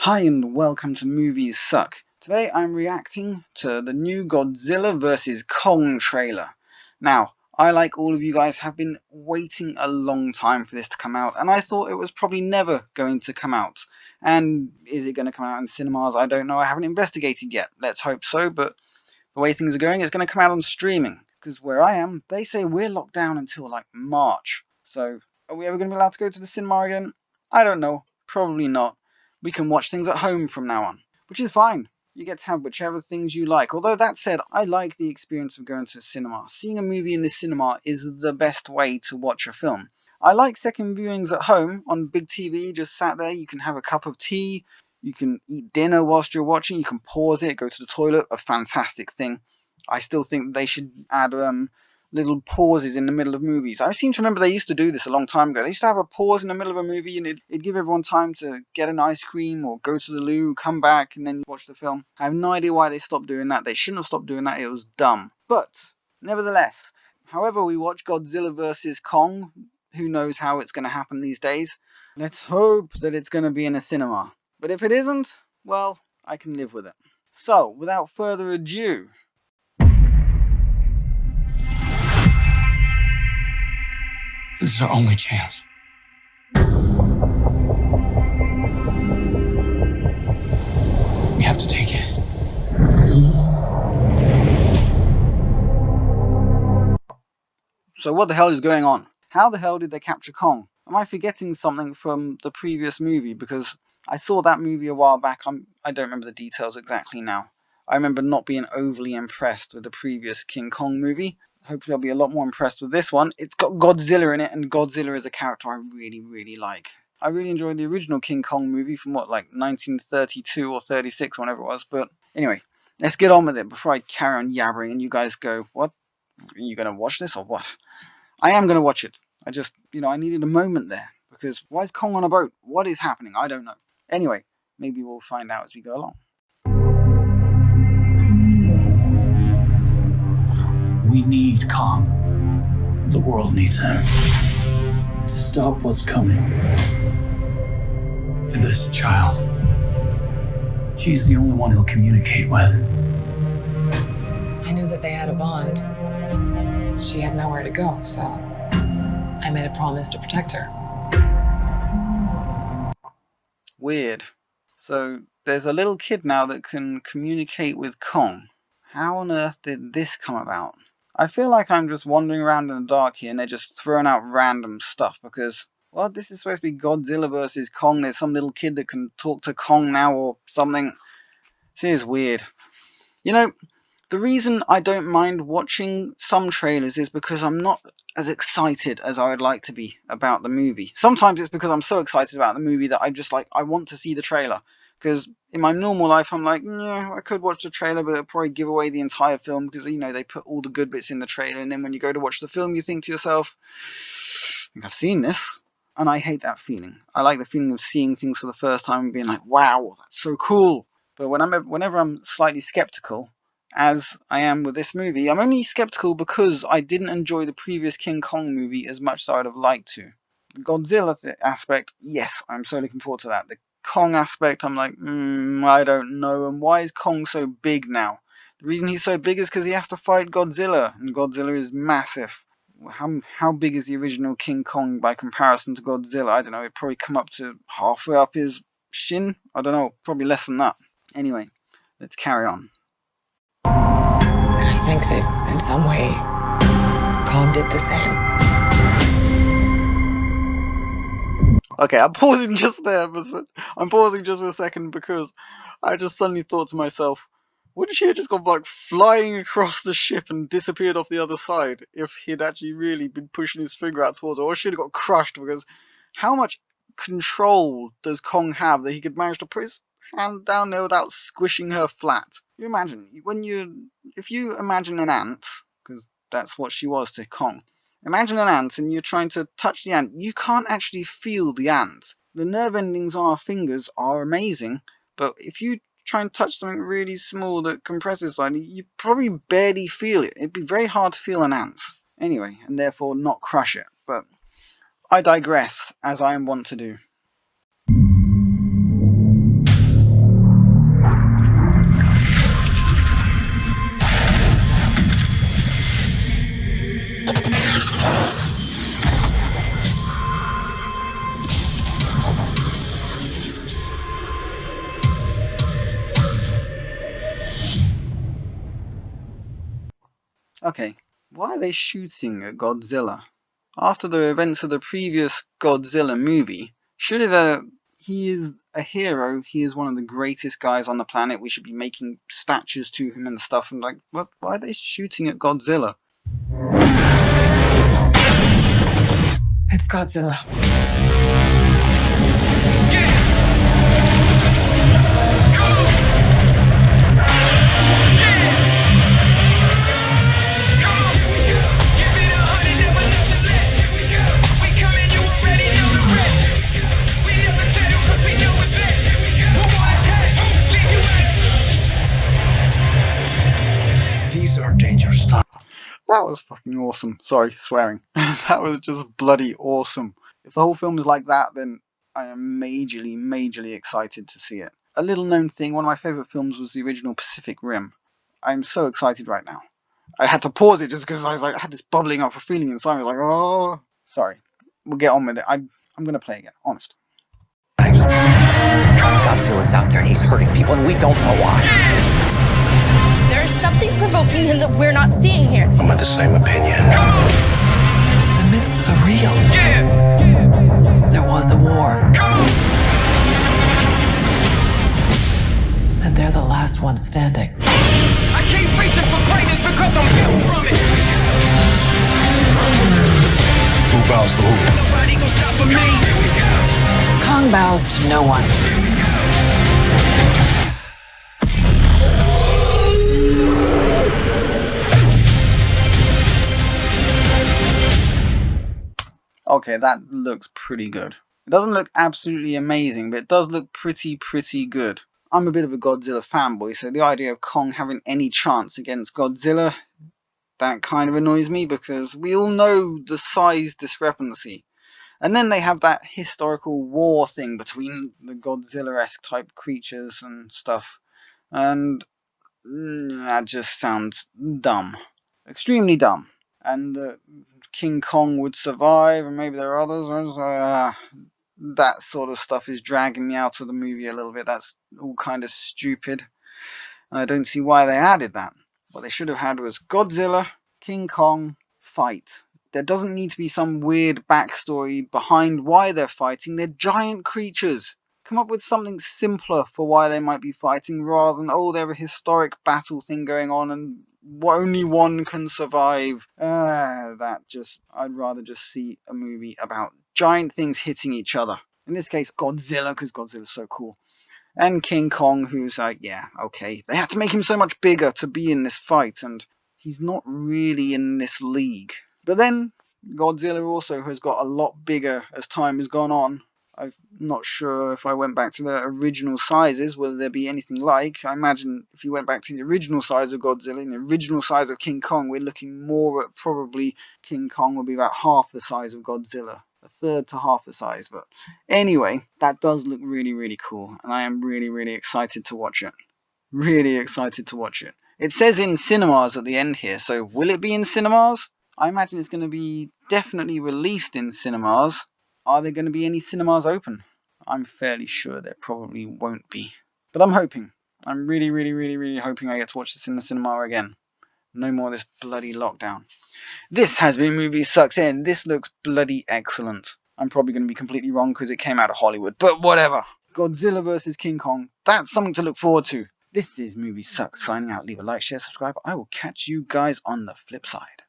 Hi and welcome to Movies Suck. Today I'm reacting to the new Godzilla vs. Kong trailer. Now, I, like all of you guys, have been waiting a long time for this to come out, and I thought it was probably never going to come out. And is it going to come out in cinemas? I don't know. I haven't investigated yet. Let's hope so, but the way things are going, it's going to come out on streaming. Because where I am, they say we're locked down until like March. So, are we ever going to be allowed to go to the cinema again? I don't know. Probably not. We can watch things at home from now on, which is fine. You get to have whichever things you like. Although that said, I like the experience of going to the cinema. Seeing a movie in the cinema is the best way to watch a film. I like second viewings at home on big TV, just sat there. You can have a cup of tea, you can eat dinner whilst you're watching, you can pause it, go to the toilet, a fantastic thing. I still think they should add little pauses in the middle of movies. I seem to remember they used to do this a long time ago. They used to have a pause in the middle of a movie and it'd give everyone time to get an ice cream or go to the loo, come back, and then watch the film. I have no idea why they stopped doing that. They shouldn't have stopped doing that. It was dumb. But, nevertheless, however we watch Godzilla vs. Kong, who knows how it's going to happen these days. Let's hope that it's going to be in a cinema. But if it isn't, well, I can live with it. So, without further ado, this is our only chance. We have to take it. so what the hell is going on? How the hell did they capture Kong? Am I forgetting something from the previous movie? Because I saw that movie a while back. I don't remember the details exactly now. I remember not being overly impressed with the previous King Kong movie. Hopefully I'll be a lot more impressed with this one. It's got Godzilla in it, and Godzilla is a character I really like. I really enjoyed the original King Kong movie from 1932 or 36, whenever it was. But anyway, let's get on with it before I carry on yabbering and you guys go, what? Are you going to watch this or what? I am going to watch it. I just, I needed a moment there. Because why is Kong on a boat? What is happening? I don't know. Anyway, maybe we'll find out as we go along. We need Kong. The world needs him to stop what's coming. And this child, she's the only one he'll communicate with. I knew that they had a bond. She had nowhere to go, so I made a promise to protect her. Weird. So there's a little kid now that can communicate with Kong. How on earth did this come about? I feel like I'm just wandering around in the dark here and they're just throwing out random stuff because, well, this is supposed to be Godzilla versus Kong. There's some little kid that can talk to Kong now or something. This is weird. The reason I don't mind watching some trailers is because I'm not as excited as I would like to be about the movie. Sometimes it's because I'm so excited about the movie that I want to see the trailer. Because in my normal life, I'm like, yeah, I could watch the trailer, but it'll probably give away the entire film because, they put all the good bits in the trailer. And then when you go to watch the film, you think to yourself, I think I've seen this. And I hate that feeling. I like the feeling of seeing things for the first time and being like, wow, that's so cool. But whenever I'm slightly skeptical, as I am with this movie, I'm only skeptical because I didn't enjoy the previous King Kong movie as much as I'd have liked to. The Godzilla aspect, yes, I'm so looking forward to that. The Kong aspect, I'm like, I don't know. And why is Kong so big now? The reason he's so big is because he has to fight Godzilla, and Godzilla is massive. How big is the original King Kong by comparison to Godzilla? I don't know. It'd probably come up to halfway up his shin. I don't know. Probably less than that. Anyway, let's carry on. And I think that in some way, Kong did the same. Okay, I'm pausing just there. I'm pausing just for a second because I just suddenly thought to myself, wouldn't she have just gone flying across the ship and disappeared off the other side if he'd actually really been pushing his finger out towards her? Or she'd have got crushed because how much control does Kong have that he could manage to put his hand down there without squishing her flat? You imagine, if you imagine an ant, because that's what she was to Kong. Imagine an ant and you're trying to touch the ant. You can't actually feel the ant. The nerve endings on our fingers are amazing, but if you try and touch something really small that compresses slightly, you probably barely feel it. It'd be very hard to feel an ant. Anyway, and therefore not crush it. But I digress, as I am wont to do. Okay, why are they shooting at Godzilla? After the events of the previous Godzilla movie, surely he is a hero, he is one of the greatest guys on the planet, we should be making statues to him and stuff, and like, what? Why are they shooting at Godzilla? It's Godzilla. These are dangerous times. That was fucking awesome. Sorry, swearing. That was just bloody awesome. If the whole film is like that, then I am majorly excited to see it. A little known thing, one of my favourite films was the original Pacific Rim. I'm so excited right now. I had to pause it just because I was like, I had this bubbling up a feeling inside. I was like, oh, sorry. We'll get on with it. I'm gonna play again, honest. Godzilla's out there and he's hurting people and we don't know why. There's something provoking him that we're not seeing here. I'm of the same opinion. The myths are real. There was a war. And they're the last ones standing. I keep reaching for greatness because I'm built from it. Who bows to who? Nobody gon' stop for me. Kong bows to no one. Okay, that looks pretty good. It doesn't look absolutely amazing, but it does look pretty good. I'm a bit of a Godzilla fanboy, so the idea of Kong having any chance against Godzilla, that kind of annoys me because we all know the size discrepancy. And then they have that historical war thing between the Godzilla-esque type creatures and stuff. And that just sounds dumb. Extremely dumb. And King Kong would survive, and maybe there are others. That sort of stuff is dragging me out of the movie a little bit. That's all kind of stupid. And I don't see why they added that. What they should have had was Godzilla, King Kong, fight. There doesn't need to be some weird backstory behind why they're fighting. They're giant creatures. Come up with something simpler for why they might be fighting rather than, oh, there's a historic battle thing going on and only one can survive. I'd rather just see a movie about giant things hitting each other. In this case, Godzilla, because Godzilla's so cool. And King Kong, who's like, yeah, okay. They had to make him so much bigger to be in this fight, and he's not really in this league. But then, Godzilla also has got a lot bigger as time has gone on. I'm not sure if I went back to the original sizes, whether there be anything like. I imagine if you went back to the original size of Godzilla and the original size of King Kong, we're looking more at probably King Kong will be about half the size of Godzilla. A third to half the size. But anyway, that does look really cool. And I am really excited to watch it. Really excited to watch it. It says in cinemas at the end here, so will it be in cinemas? I imagine it's going to be definitely released in cinemas. Are there going to be any cinemas open? I'm fairly sure there probably won't be. But I'm hoping. I'm really hoping I get to watch this in the cinema again. No more of this bloody lockdown. This has been Movie Sucks In. This looks bloody excellent. I'm probably going to be completely wrong because it came out of Hollywood. But whatever. Godzilla vs. King Kong. That's something to look forward to. This is Movie Sucks signing out. Leave a like, share, subscribe. I will catch you guys on the flip side.